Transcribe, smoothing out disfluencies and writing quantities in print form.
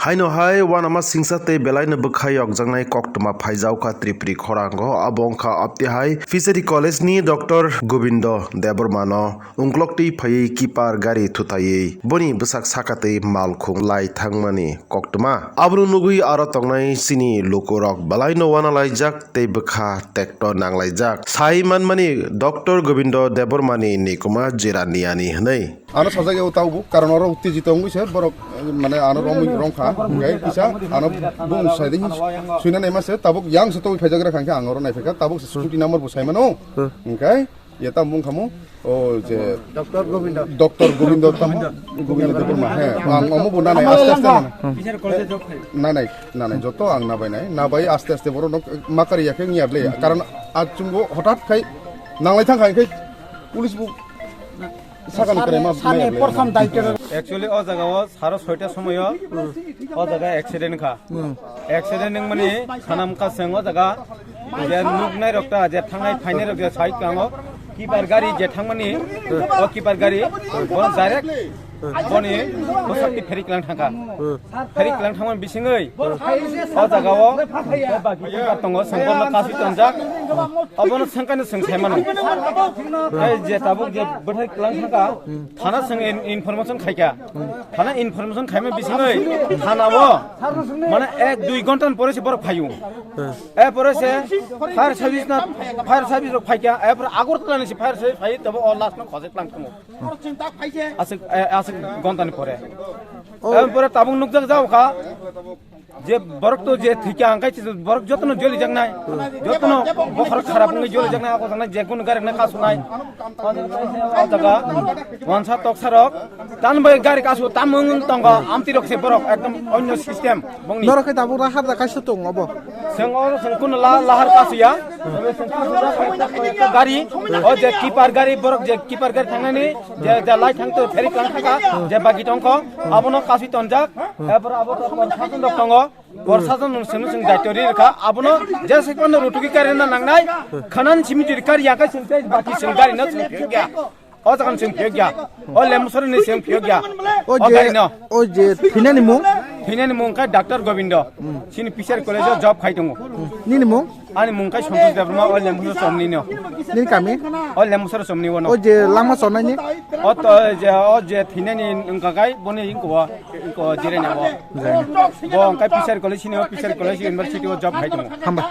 Haino hai wanama singsate belaina bukhai okjangnai koktoma phaijauka tripri khorango abongkha apti hai fishery college ni Dr. Gobindo Debormano unglokti phai keeper gari thutai boni bwsak sakate malkhung lai thangmani koktoma abru nugui aro tongnai sini lokorok belaino wanalaijak tei bukha tractor nanglaijak sai manmani Dr. Gobindo Debormani nikuma jiraniani hnai ano sajage utaubu karon oro uttejito ngise borok mane ano rongkha ngai kisa ano bung saidi suina nei mase tabuk yang seto phajagra khangka angoro nai pheka tabuk security number bu saimano ngai yeta mung khamu o je Dr. Gobindo Gobindo Deborma he ang omo bu nanai aste aste nanai joto ang nabai aste aste boro makari yakhe ngiable karon achungo hotat khai nanglai thang khai police bu Actually, all the girls are so much of all the accident car. Accident money, Hanamka Sango, the guy, Nukna Doctor, Jetanga, Pioneer of the Side Kango, Keeper Gary, Jetangani, or Keeper Gary, one direct. Bonnie, what's up the Periclan Haka? Periclan Haman Bissingay, Otagawa, Tongo, Sangola Casitanjak, Abon Sankan Sang Semano, Jetabu, Butterclan Haka, Hana Sang information Kaika, Hana information Kama Bissingay, Hanawa, Mana egg do you gontan Poris Borok Payu? Eporese, fire service not fire service of Paika, ever Agurtan is fire service, I double all last no cause as গন্তানি পরে এরপরে তাবুক নুকজাক যাও খা যে বরক তো যে ঠিকা আঙ্কাইছে বরক যতন জলি জাগ নাই যতন বখর খারাপ নই জলি জাগ নাই আকো জাগ নাই যে কোন গারি না কাসু নাই জায়গা ওয়ানসা তকসারক তান বাই গারি কাসু তামুং তঙ্গ আমতি রকছে বরক একদম অন্য system বংনি Noroke Tabuk রাহার Kasu Tang of সেঙ্গর কোন লাহার কাসুয়া গাড়ি ও যে কিপার গাড়ি বরক যে কিপার গাড়ি থাংনানি যে লাই থাংতো ফেরি ক্লাং থাকা যে বাকি টংক আবনো কাসি তনজাক এরপর আবো সাজন দং বর্ষাজন সেনু সেন দায়িত্বরি রেখা আবনো যে সেকন রুটুকি কারে না নাংনাই খানান সিমিজুরি কারি ইয়াকা সেনতে বাকি সেন গাড়ি না সেনগিয়া ও জাগান সেন ফিয়গিয়া ও লেমসর নি সেন ফিয়গিয়া ও যে ফিনানি মুং কা ডাক্তার গোবিন্দ সিনি পিসার কলেজ জব খাইতং নিনি মুং ani mungkai songkus devrma ol lemusor somni no নিনি কামি ol lemusor somni wono ও যে Lama সনাইনি o je thinani ngkagai bone inko jire ne bo angkai pisar college university o job khai tong হামবা